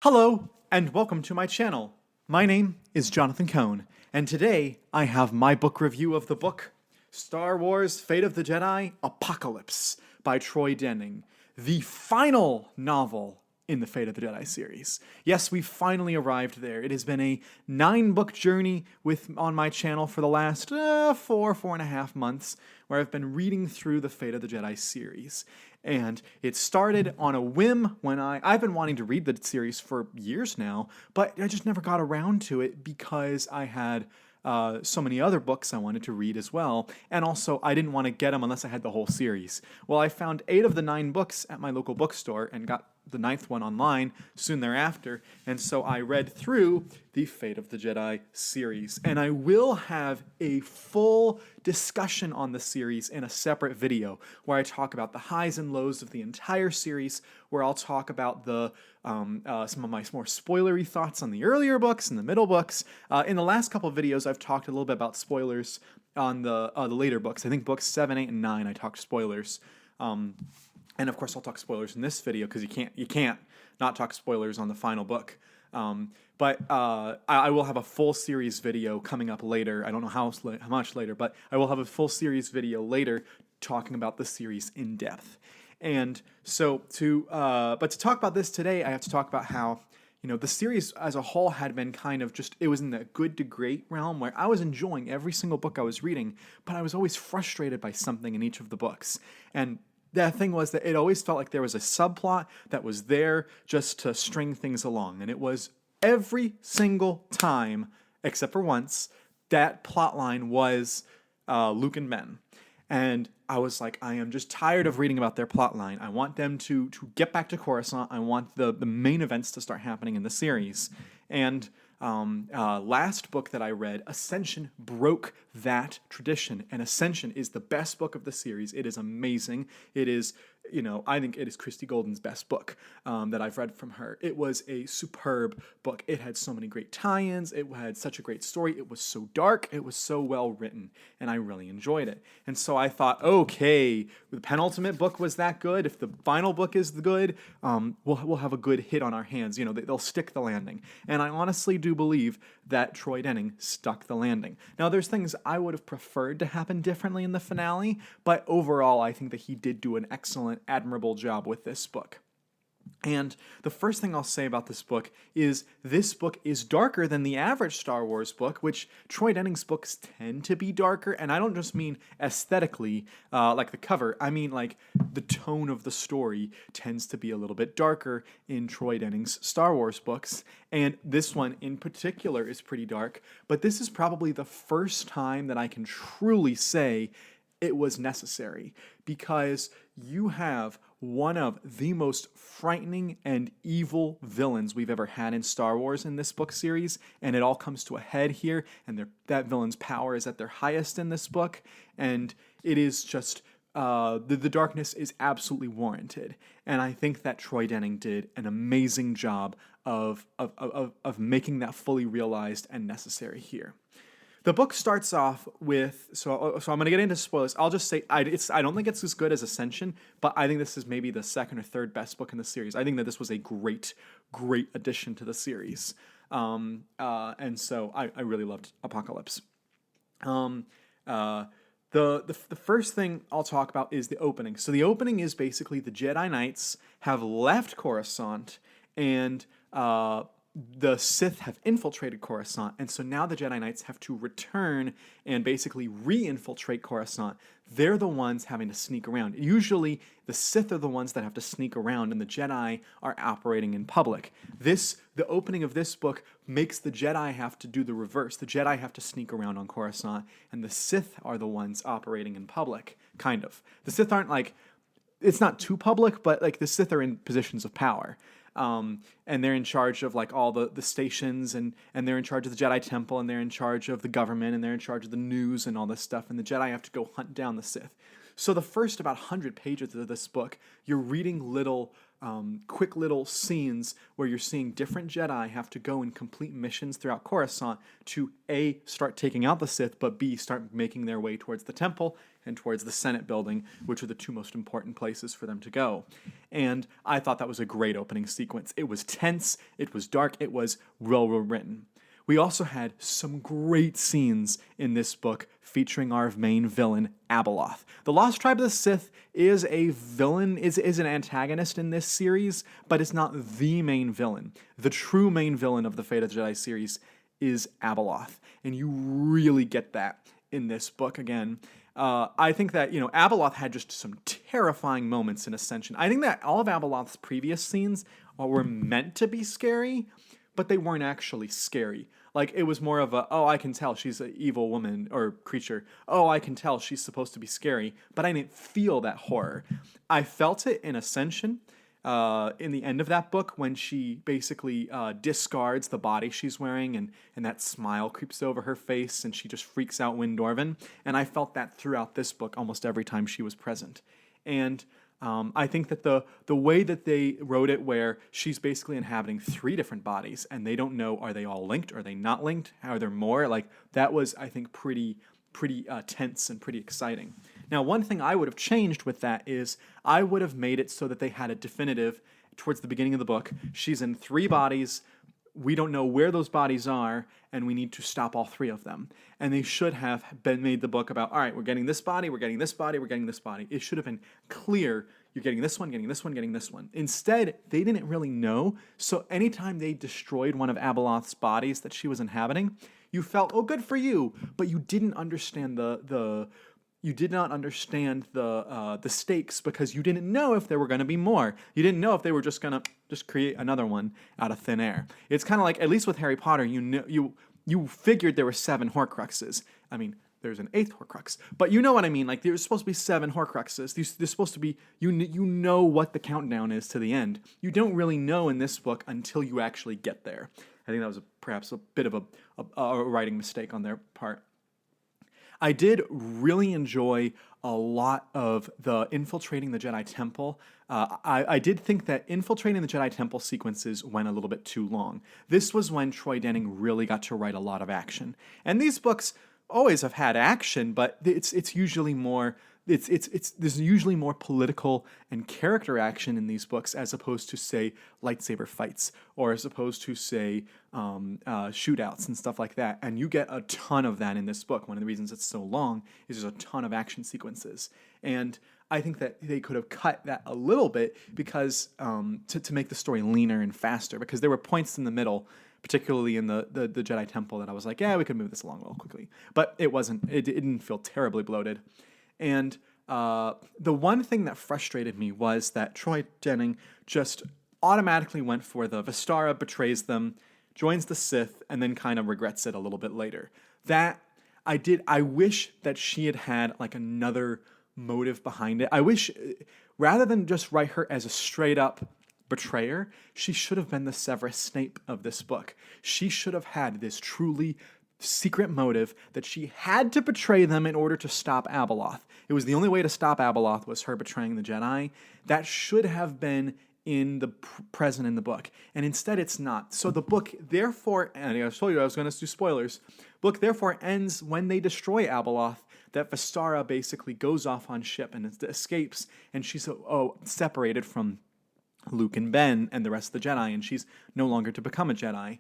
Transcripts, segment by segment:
Hello, and welcome to my channel. My name is Jonathan Cohn, and today I have my book review of the book Star Wars Fate of the Jedi Apocalypse by Troy Denning, the final novel in the Fate of the Jedi series. Yes, we finally arrived there. It has been a 9-book journey on my channel for the last 4.5 months, where I've been reading through the Fate of the Jedi series. And it started on a whim when I've been wanting to read the series for years now, but I just never got around to it because I had so many other books I wanted to read as well, and also I didn't want to get them unless I had the whole series. Well, I found 8 of the 9 books at my local bookstore and got the 9th one online soon thereafter, and so I read through the Fate of the Jedi series. And I will have a full discussion on the series in a separate video where I talk about the highs and lows of the entire series, where I'll talk about some of my more spoilery thoughts on the earlier books and the middle books. In the last couple of videos, I've talked a little bit about spoilers on the later books. I think books 7, 8, and 9, I talked spoilers. And of course, I'll talk spoilers in this video because you can't not talk spoilers on the final book. But I will have a full series video coming up later. I don't know how much later, but I will have a full series video later talking about the series in depth. And so to talk about this today, I have to talk about how the series as a whole had been kind of it was in the good to great realm where I was enjoying every single book I was reading, but I was always frustrated by something in each of the books. And the thing was that it always felt like there was a subplot that was there just to string things along. And it was every single time, except for once, that plot line was Luke and Ben. And I was like, I am just tired of reading about their plot line. I want them to get back to Coruscant. I want the main events to start happening in the series. And last book that I read, Ascension, broke that tradition. And Ascension is the best book of the series. It is amazing. It is, I think it is Christy Golden's best book that I've read from her. It was a superb book. It had so many great tie-ins. It had such a great story. It was so dark. It was so well written, and I really enjoyed it. And so I thought, okay, the penultimate book was that good. If the final book is good, we'll have a good hit on our hands. They'll stick the landing. And I honestly do believe that Troy Denning stuck the landing. Now, there's things I would have preferred to happen differently in the finale, but overall, I think that he did do an excellent, admirable job with this book. And the first thing I'll say about this book is darker than the average Star Wars book, which Troy Denning's books tend to be darker. And I don't just mean aesthetically, like the cover. I mean like the tone of the story tends to be a little bit darker in Troy Denning's Star Wars books. And this one in particular is pretty dark. But this is probably the first time that I can truly say it was necessary, because you have one of the most frightening and evil villains we've ever had in Star Wars in this book series, and it all comes to a head here, and that villain's power is at their highest in this book, and it is just the darkness is absolutely warranted. And I think that Troy Denning did an amazing job of making that fully realized and necessary here. The book starts off with, so I'm going to get into spoilers. I'll just say I don't think it's as good as Ascension, but I think this is maybe the second or third best book in the series. I think that this was a great addition to the series, and so I really loved Apocalypse. The first thing I'll talk about is the opening. So the opening is basically the Jedi Knights have left Coruscant, and the Sith have infiltrated Coruscant, and so now the Jedi Knights have to return and basically re-infiltrate Coruscant. They're the ones having to sneak around. Usually, the Sith are the ones that have to sneak around, and the Jedi are operating in public. The opening of this book makes the Jedi have to do the reverse. The Jedi have to sneak around on Coruscant, and the Sith are the ones operating in public, kind of. The Sith aren't it's not too public, but the Sith are in positions of power. And they're in charge of all the stations, and they're in charge of the Jedi Temple, and they're in charge of the government, and they're in charge of the news and all this stuff, and the Jedi have to go hunt down the Sith. So the first about 100 pages of this book, you're reading little quick little scenes where you're seeing different Jedi have to go and complete missions throughout Coruscant to A, start taking out the Sith, but B, start making their way towards the temple and towards the Senate building, which are the two most important places for them to go. And I thought that was a great opening sequence. It was tense, it was dark, it was well written. We also had some great scenes in this book featuring our main villain, Abeloth. The Lost Tribe of the Sith is a villain, is an antagonist in this series, but it's not the main villain. The true main villain of the Fate of the Jedi series is Abeloth, and you really get that in this book again. I think that, Abeloth had just some terrifying moments in Ascension. I think that all of Abeloth's previous scenes were meant to be scary, but they weren't actually scary. Like, it was more of a, oh, I can tell she's an evil woman or creature. Oh, I can tell she's supposed to be scary. But I didn't feel that horror. I felt it in Ascension, in the end of that book, when she basically discards the body she's wearing, and that smile creeps over her face, and she just freaks out Windorvin. And I felt that throughout this book almost every time she was present. And I think that the way that they wrote it, where she's basically inhabiting 3 different bodies, and they don't know, are they all linked? Are they not linked? Are there more? Like, that was, I think, pretty tense and pretty exciting. Now, one thing I would have changed with that is I would have made it so that they had a definitive, towards the beginning of the book, she's in 3 bodies. We don't know where those bodies are, and we need to stop all 3 of them. And they should have been made the book about, all right, we're getting this body, we're getting this body, we're getting this body. It should have been clear, you're getting this one, getting this one, getting this one. Instead, they didn't really know, so anytime they destroyed one of Abeloth's bodies that she was inhabiting, you felt, oh, good for you, but you didn't understand you did not understand the stakes, because you didn't know if there were going to be more. You didn't know if they were just going to create another one out of thin air. It's kind of like, at least with Harry Potter, you figured there were 7 Horcruxes. I mean, there's an 8th Horcrux, but you know what I mean. Like, there's supposed to be 7 Horcruxes. There's supposed to be, you know what the countdown is to the end. You don't really know in this book until you actually get there. I think that was perhaps a bit of a writing mistake on their part. I did really enjoy a lot of the infiltrating the Jedi Temple. I did think that infiltrating the Jedi Temple sequences went a little bit too long. This was when Troy Denning really got to write a lot of action. And these books always have had action, but it's usually more... there's usually more political and character action in these books, as opposed to, say, lightsaber fights, or as opposed to, say, shootouts and stuff like that. And you get a ton of that in this book. One of the reasons it's so long is there's a ton of action sequences. And I think that they could have cut that a little bit, because to make the story leaner and faster, because there were points in the middle, particularly in the Jedi Temple, that I was like, yeah, we could move this along real quickly. But it wasn't. It didn't feel terribly bloated. And the one thing that frustrated me was that Troy Denning just automatically went for the Vistara betrays them, joins the Sith, and then kind of regrets it a little bit later. I wish that she had like another motive behind it. I wish, rather than just write her as a straight up betrayer, she should have been the Severus Snape of this book. She should have had this truly secret motive that she had to betray them in order to stop Abeloth. It was the only way to stop Abeloth, was her betraying the Jedi. That should have been in the present in the book, and instead it's not. So the book therefore, and I told you I was going to do spoilers, book therefore ends when they destroy Abeloth, that Vistara basically goes off on ship and escapes, and she's separated from Luke and Ben and the rest of the Jedi, and she's no longer to become a Jedi.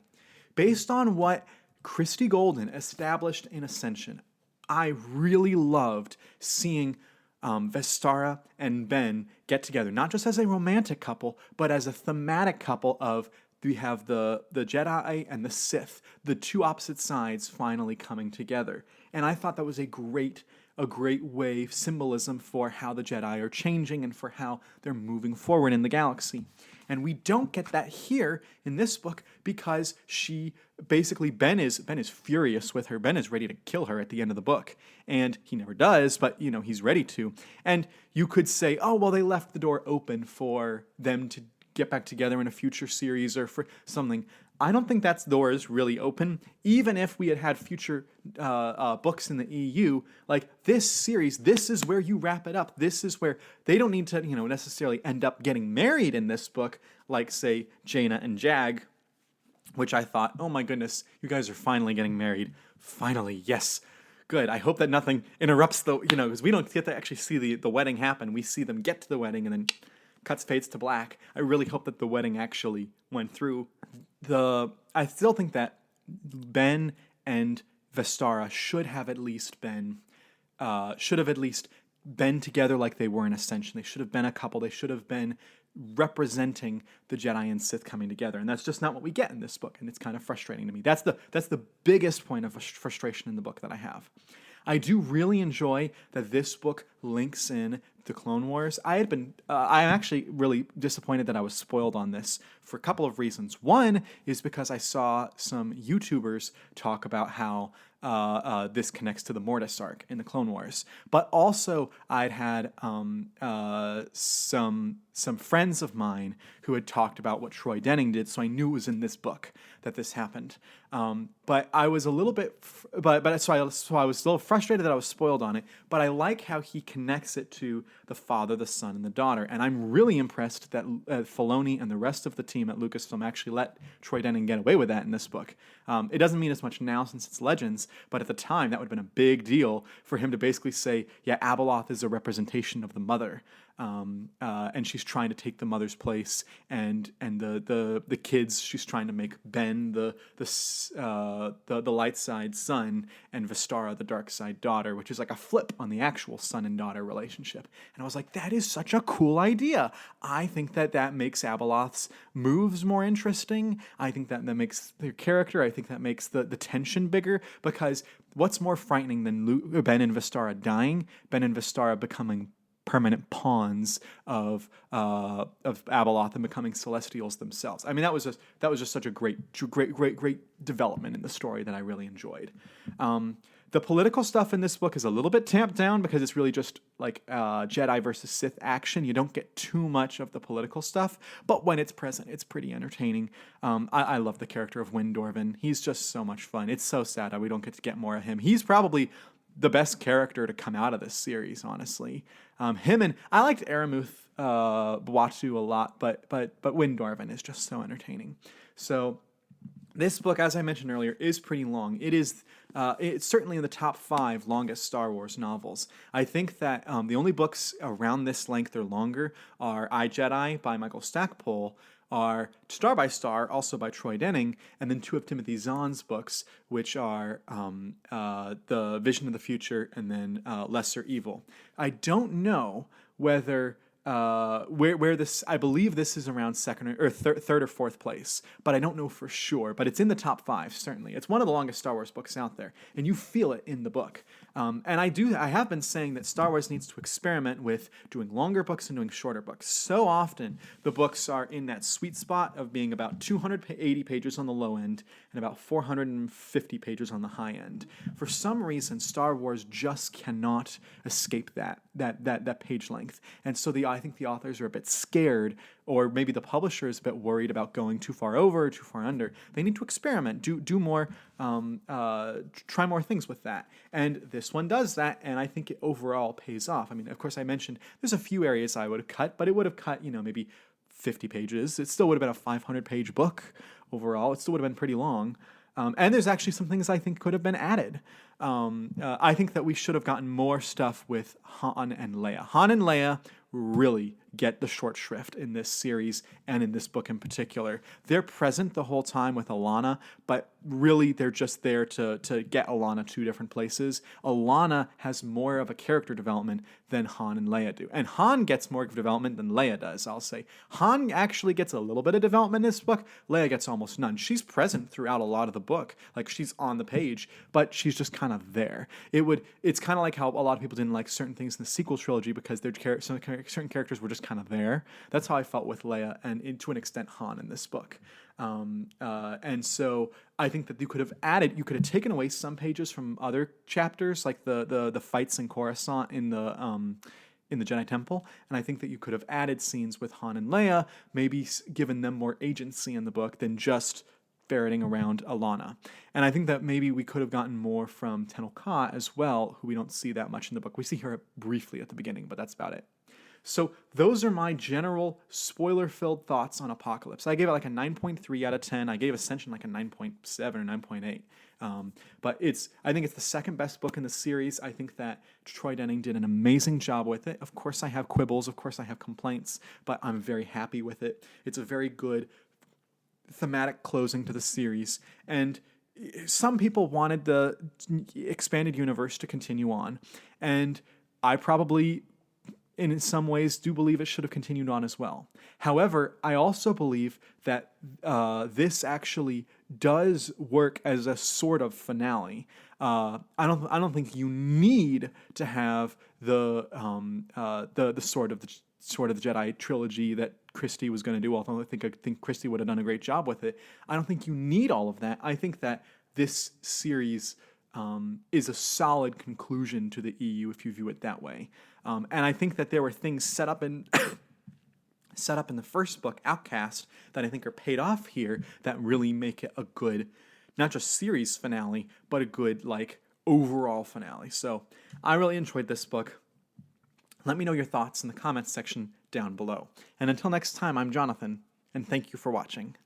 Based on what Christy Golden established in Ascension, I really loved seeing Vistara and Ben get together, not just as a romantic couple, but as a thematic couple of, we have the Jedi and the Sith, the two opposite sides finally coming together. And I thought that was a great way, symbolism for how the Jedi are changing and for how they're moving forward in the galaxy. And we don't get that here in this book, because she basically, Ben is furious with her. Ben is ready to kill her at the end of the book. And he never does, but he's ready to. And you could say, oh, well, they left the door open for them to get back together in a future series or for something. I don't think that door is really open. Even if we had future books in the EU, like this series, this is where you wrap it up. This is where they don't need to, necessarily end up getting married in this book, like say Jaina and Jag, which I thought, oh my goodness, you guys are finally getting married. Finally, yes. Good. I hope that nothing interrupts because we don't get to actually see the wedding happen. We see them get to the wedding and then fades to black. I really hope that the wedding actually went through. I still think that Ben and Vestara should have at least been together like they were in Ascension. They should have been a couple. They should have been representing the Jedi and Sith coming together, and that's just not what we get in this book, and it's kind of frustrating to me. That's the biggest point of frustration in the book that I have. I do really enjoy that this book links in the Clone Wars. I'm actually really disappointed that I was spoiled on this for a couple of reasons. One is because I saw some YouTubers talk about how this connects to the Mortis arc in the Clone Wars, but also I'd had some friends of mine who had talked about what Troy Denning did, so I knew it was in this book that this happened. But I was a little bit, so I was a little frustrated that I was spoiled on it. But I like how he connects it to the father, the son, and the daughter, and I'm really impressed that Filoni and the rest of the team at Lucasfilm actually let Troy Denning get away with that in this book. It doesn't mean as much now since it's Legends, but at the time that would have been a big deal for him to basically say, yeah, Abeloth is a representation of the mother. And she's trying to take the mother's place, and the kids, she's trying to make Ben the light side son and Vestara the dark side daughter, which is like a flip on the actual son and daughter relationship. And I was like, that is such a cool idea. I think that makes Abeloth's moves more interesting. I think that makes their character. I think that makes the tension bigger, because what's more frightening than Ben and Vestara dying? Ben and Vestara becoming permanent pawns of Abeloth and becoming Celestials themselves. I mean, that was just such a great development in the story that I really enjoyed. The political stuff in this book is a little bit tamped down because it's really just like Jedi versus Sith action. You don't get too much of the political stuff, but when it's present, it's pretty entertaining. I love the character of Windorvin. He's just so much fun. It's so sad that we don't get to get more of him. He's probably the best character to come out of this series, honestly. Him and I liked Aramuth Bwatu a lot, but Windorvin is just so entertaining. So this book, as I mentioned earlier, is pretty long. It's certainly in the top 5 longest Star Wars novels. I think that the only books around this length or longer are I, Jedi by Michael Stackpole, are Star by Star, also by Troy Denning, and then 2 of Timothy Zahn's books, which are The Vision of the Future and then Lesser Evil. I don't know whether where this, I believe this is around third or fourth place, but I don't know for sure. But it's in the top 5, certainly. It's one of the longest Star Wars books out there, and you feel it in the book. And I have been saying that Star Wars needs to experiment with doing longer books and doing shorter books. So often, the books are in that sweet spot of being about 280 pages on the low end and about 450 pages on the high end. For some reason, Star Wars just cannot escape that page length, and so I think the authors are a bit scared, or maybe the publisher is a bit worried about going too far over or too far under. They need to experiment, do more, try more things with that. And this one does that, and I think it overall pays off. I mean, of course, I mentioned there's a few areas I would have cut, but it would have cut, maybe 50 pages. It still would have been a 500-page book overall. It still would have been pretty long. And there's actually some things I think could have been added. I think that we should have gotten more stuff with Han and Leia. Han and Leia really get the short shrift in this series and in this book in particular. They're present the whole time with Alana, but really they're just there to get Alana to different places. Alana has more of a character development than Han and Leia do. And Han gets more development than Leia does, I'll say. Han actually gets a little bit of development in this book. Leia gets almost none. She's present throughout a lot of the book. Like, she's on the page, but she's just kind of there. It's kind of like how a lot of people didn't like certain things in the sequel trilogy because certain characters were just kind of there. That's how I felt with Leia and to an extent Han in this book. And so I think that you could have taken away some pages from other chapters, like the fights in Coruscant in in the Jedi Temple, and I think that you could have added scenes with Han and Leia, maybe given them more agency in the book than just ferreting around Alana. And I think that maybe we could have gotten more from Tenel Ka as well, who we don't see that much in the book. We see her briefly at the beginning, but that's about it. So those are my general spoiler-filled thoughts on Apocalypse. I gave it like a 9.3 out of 10. I gave Ascension like a 9.7 or 9.8. But I think it's the second best book in the series. I think that Troy Denning did an amazing job with it. Of course I have quibbles, of course I have complaints, but I'm very happy with it. It's a very good thematic closing to the series, and some people wanted the expanded universe to continue on, and I probably in some ways do believe it should have continued on as well. However, I also believe that this actually does work as a sort of finale. I don't think you need to have the Sword of the Jedi trilogy that Christie was going to do. Although I think Christie would have done a great job with it. I don't think you need all of that. I think that this series is a solid conclusion to the EU if you view it that way. And I think that there were things set up in the first book, Outcast, that I think are paid off here that really make it a good, not just series finale, but a good overall finale. So I really enjoyed this book. Let me know your thoughts in the comments section down below. And until next time, I'm Jonathan, and thank you for watching.